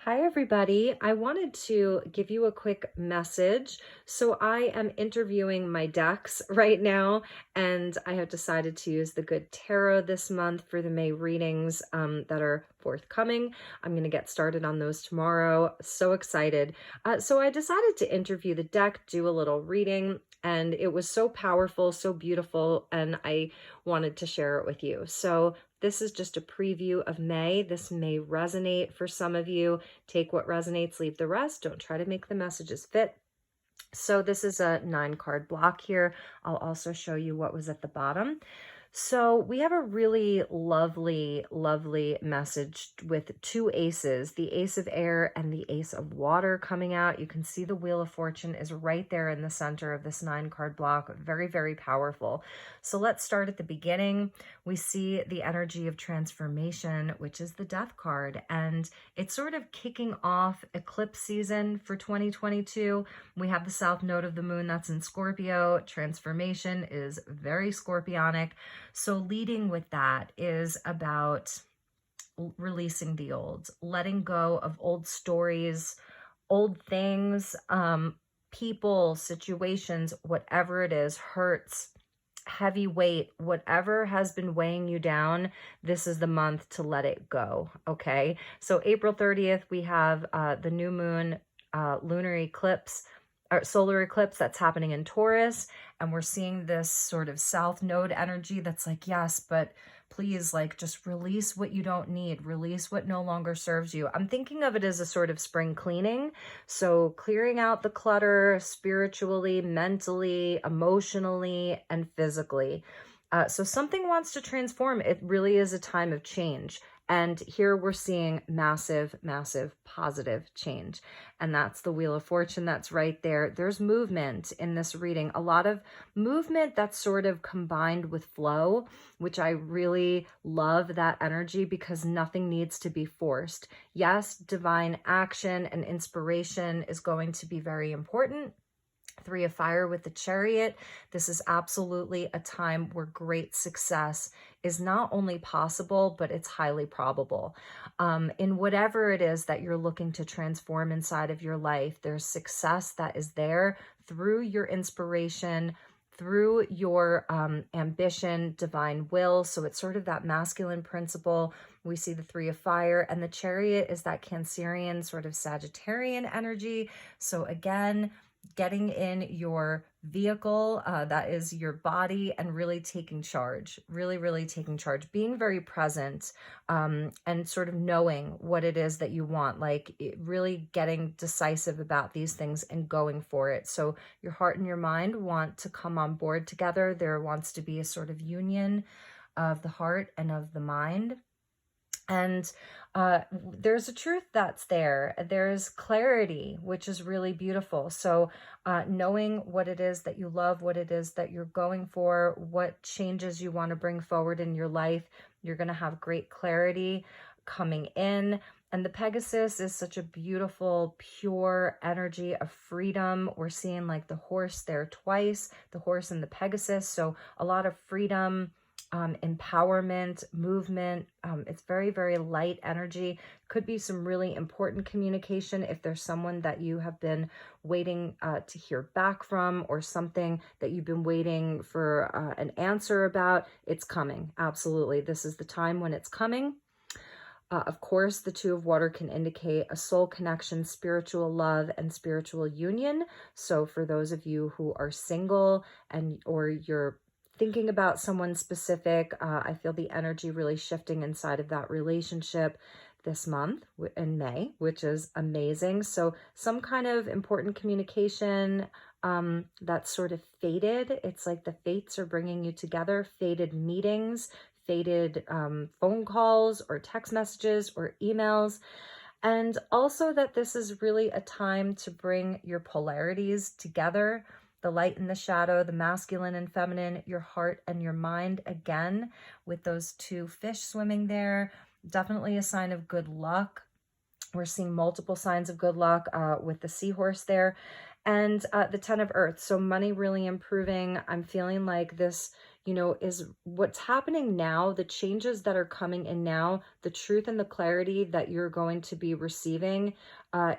Hi, everybody. I wanted to give you a quick message. So, I am interviewing my decks right now, and I have decided to use the Good Tarot this month for the May readings that are forthcoming. I'm going to get started on those tomorrow. So excited. So, I decided to interview the deck, do a little reading, and it was so powerful, so beautiful, and I wanted to share it with you. So, this is just a preview of May. This may resonate for some of you. Take what resonates, leave the rest. Don't try to make the messages fit. So this is a 9-card block here. I'll also show you what was at the bottom. So we have a really lovely, lovely message with two aces, the Ace of Air and the Ace of Water coming out. You can see the Wheel of Fortune is right there in the center of this 9-card block. Very, very powerful. So let's start at the beginning. We see the energy of transformation, which is the Death card, and it's sort of kicking off eclipse season for 2022. We have the South Node of the Moon that's in Scorpio. Transformation is very Scorpionic. So leading with that is about releasing the old, letting go of old stories, old things, people, situations, whatever it is, hurts, heavy weight, whatever has been weighing you down, this is the month to let it go, okay? So April 30th, we have the new moon lunar eclipse, or solar eclipse that's happening in Taurus, and we're seeing this sort of south node energy that's like, yes, but please, like, just release what you don't need, release what no longer serves you. I'm thinking of it as a sort of spring cleaning, so clearing out the clutter spiritually, mentally, emotionally, and physically. So something wants to transform. It really is a time of change. And here we're seeing massive, massive positive change. And that's the Wheel of Fortune that's right there. There's movement in this reading, a lot of movement that's sort of combined with flow, which I really love that energy because nothing needs to be forced. Yes, divine action and inspiration is going to be very important. 3 of Fire with the Chariot. This is absolutely a time where great success is not only possible, but it's highly probable. In whatever it is that you're looking to transform inside of your life, there's success that is there through your inspiration, through your ambition, divine will. So it's sort of that masculine principle. We see the 3 of Fire, and the Chariot is that Cancerian sort of Sagittarian energy. So again, getting in your vehicle, that is your body, and really taking charge, really taking charge, being very present, and sort of knowing what it is that you want, like really getting decisive about these things and going for it. So your heart and your mind want to come on board together. There wants to be a sort of union of the heart and of the mind. And there's a truth that's there. There's clarity, which is really beautiful. So knowing what it is that you love, what it is that you're going for, what changes you want to bring forward in your life, you're going to have great clarity coming in. And the Pegasus is such a beautiful, pure energy of freedom. We're seeing like the horse there twice, the horse and the Pegasus. So a lot of freedom, empowerment, movement. It's very, very light energy. Could be some really important communication if there's someone that you have been waiting to hear back from, or something that you've been waiting for an answer about. It's coming. Absolutely. This is the time when it's coming. Of course, the 2 of Water can indicate a soul connection, spiritual love, and spiritual union. So for those of you who are single or you're thinking about someone specific, I feel the energy really shifting inside of that relationship this month in May, which is amazing. So some kind of important communication that's sort of fated. It's like the fates are bringing you together, fated meetings, fated phone calls or text messages or emails. And also that this is really a time to bring your polarities together, the light and the shadow, the masculine and feminine, your heart and your mind, again, with those 2 fish swimming there. Definitely a sign of good luck. We're seeing multiple signs of good luck with the seahorse there. And the 10 of Earth. So money really improving. I'm feeling like this, is what's happening now, the changes that are coming in now, the truth and the clarity that you're going to be receiving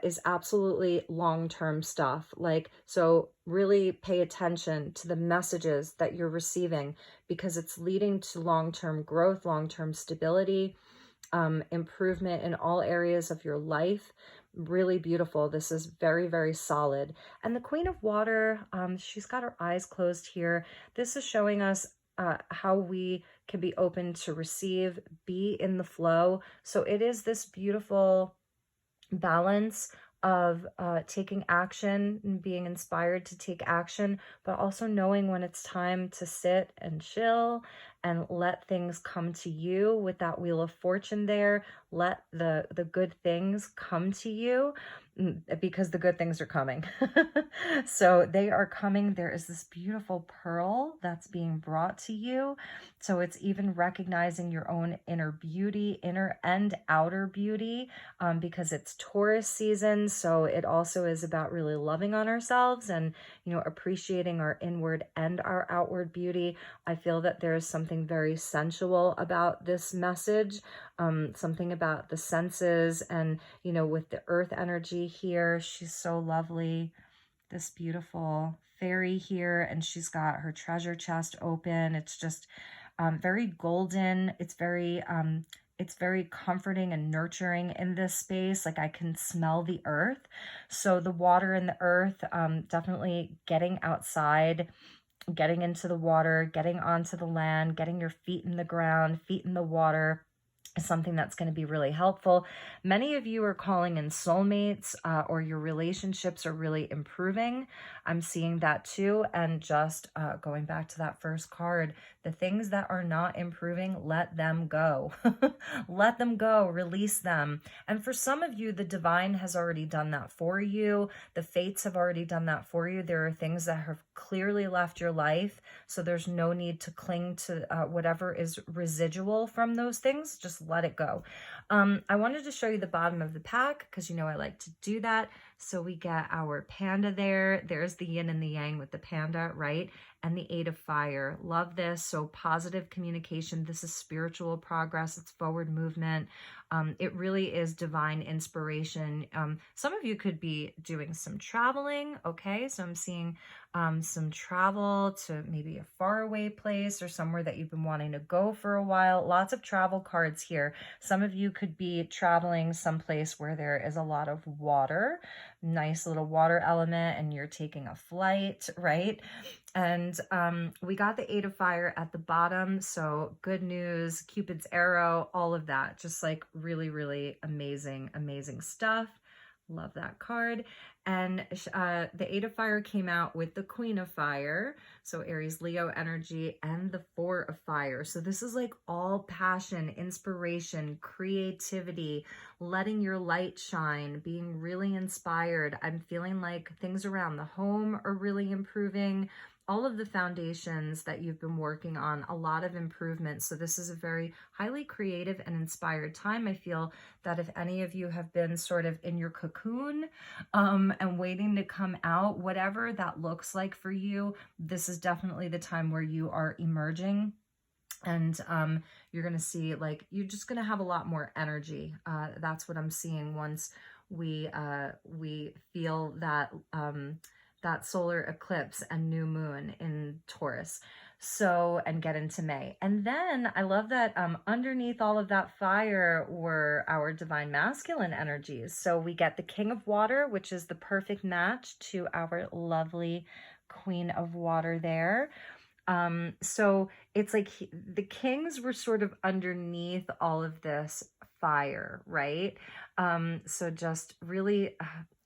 is absolutely long-term stuff. Like, so really pay attention to the messages that you're receiving because it's leading to long-term growth, long-term stability, improvement in all areas of your life. Really beautiful. This is very, very solid. And the Queen of Water, she's got her eyes closed here. This is showing us how we can be open to receive, be in the flow. So it is this beautiful balance of taking action and being inspired to take action, but also knowing when it's time to sit and chill and let things come to you with that wheel of fortune there. Let the good things come to you because the good things are coming. So they are coming. There is this beautiful pearl that's being brought to you. So it's even recognizing your own inner beauty, inner and outer beauty, because it's Taurus season. So it also is about really loving on ourselves and, appreciating our inward and our outward beauty. I feel that there's something very sensual about this message, something about the senses and, with the earth energy here, she's so lovely. This beautiful fairy here, and she's got her treasure chest open. It's just very golden. It's very comforting and nurturing in this space. Like I can smell the earth. So the water and the earth, definitely getting outside, getting into the water, getting onto the land, getting your feet in the ground, feet in the water is something that's going to be really helpful. Many of you are calling in soulmates, or your relationships are really improving. I'm seeing that too. And just going back to that first card, the things that are not improving, let them go. Let them go, release them. And for some of you, the divine has already done that for you. The fates have already done that for you. There are things that have clearly left your life. So there's no need to cling to whatever is residual from those things. Just let it go. I wanted to show you the bottom of the pack because I like to do that. So we get our panda there. There's the yin and the yang with the panda, right? And the 8 of fire. Love this. So positive communication. This is spiritual progress. It's forward movement. It really is divine inspiration. Some of you could be doing some traveling. Okay. So I'm seeing some travel to maybe a faraway place or somewhere that you've been wanting to go for a while. Lots of travel cards here. Some of you could be traveling someplace where there is a lot of water, nice little water element, and you're taking a flight, right? And we got the 8 of fire at the bottom. So good news, Cupid's arrow, all of that. Just like really, really amazing, amazing stuff. Love that card. And the 8 of fire came out with the Queen of Fire. So Aries, Leo energy, and the 4 of fire. So this is like all passion, inspiration, creativity, letting your light shine, being really inspired. I'm feeling like things around the home are really improving. All of the foundations that you've been working on, a lot of improvements. So this is a very highly creative and inspired time. I feel that if any of you have been sort of in your cocoon and waiting to come out, whatever that looks like for you, this is definitely the time where you are emerging. And you're going to see, like, you're just going to have a lot more energy. That's what I'm seeing once we feel that that solar eclipse and new moon in Taurus. So, and get into May. And then I love that underneath all of that fire were our divine masculine energies. So we get the King of Water, which is the perfect match to our lovely Queen of Water there. So it's like the kings were sort of underneath all of this fire, right? So just really,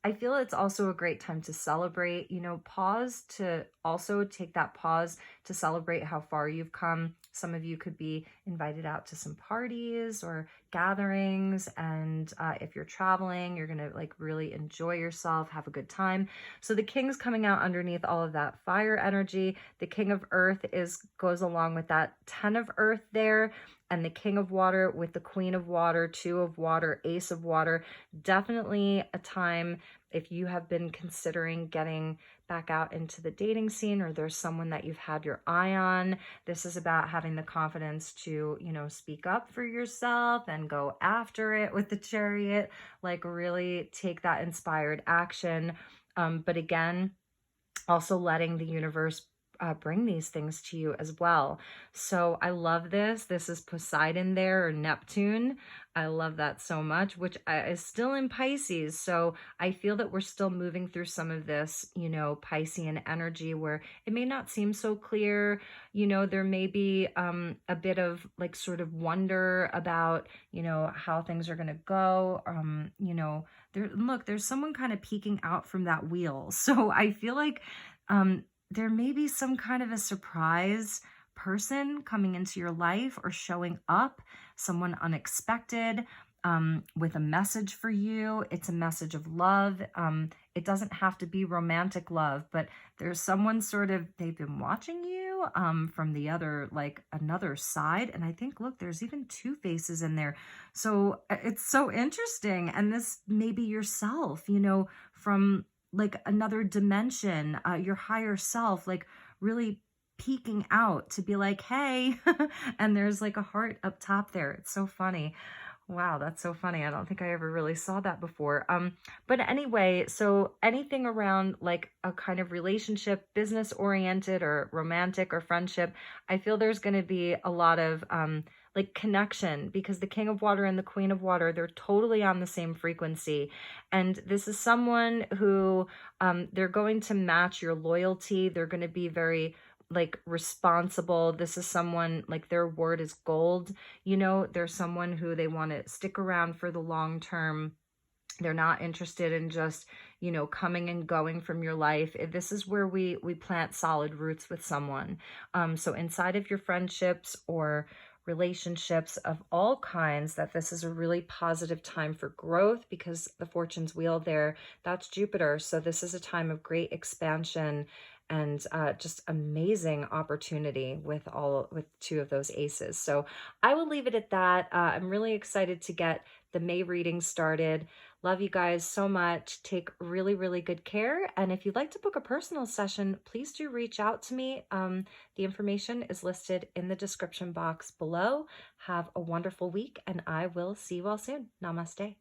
I feel it's also a great time to celebrate, pause, to also take that pause to celebrate how far you've come. Some of you could be invited out to some parties or gatherings. And if you're traveling, you're going to like really enjoy yourself, have a good time. So the king's coming out underneath all of that fire energy. The King of Earth goes along with that 10 of Earth there. and the King of Water with the Queen of Water, Two of Water, Ace of Water. Definitely a time if you have been considering getting back out into the dating scene, or there's someone that you've had your eye on. This is about having the confidence to, speak up for yourself and go after it with the Chariot, like really take that inspired action. But again, also letting the universe bring these things to you as well. So I love this. This is Poseidon there, or Neptune. I love that so much, which is still in Pisces. So I feel that we're still moving through some of this, Piscean energy where it may not seem so clear. There may be a bit of like sort of wonder about, how things are going to go. There's someone kind of peeking out from that wheel. So I feel like there may be some kind of a surprise person coming into your life or showing up, someone unexpected, with a message for you. It's a message of love. It doesn't have to be romantic love, but there's someone they've been watching you from the other, like another side. And I think, look, there's even two faces in there. So it's so interesting. And this may be yourself, from like another dimension, your higher self, like really peeking out to be like, hey, and there's like a heart up top there. It's so funny. Wow, that's so funny. I don't think I ever really saw that before. But anyway, so anything around like a kind of relationship, business oriented or romantic or friendship, I feel there's going to be a lot of like connection, because the King of Water and the Queen of Water, they're totally on the same frequency. And this is someone who they're going to match your loyalty. They're going to be very like responsible. This is someone like their word is gold. They're someone who they want to stick around for the long term. They're not interested in just, coming and going from your life. This is where we plant solid roots with someone. So inside of your friendships or relationships of all kinds, that this is a really positive time for growth, because the fortune's wheel there, that's Jupiter. So this is a time of great expansion and just amazing opportunity with two of those aces. So I will leave it at that. I'm really excited to get the May reading started. Love you guys so much. Take really, really good care. And if you'd like to book a personal session, please do reach out to me. The information is listed in the description box below. Have a wonderful week, and I will see you all soon. Namaste.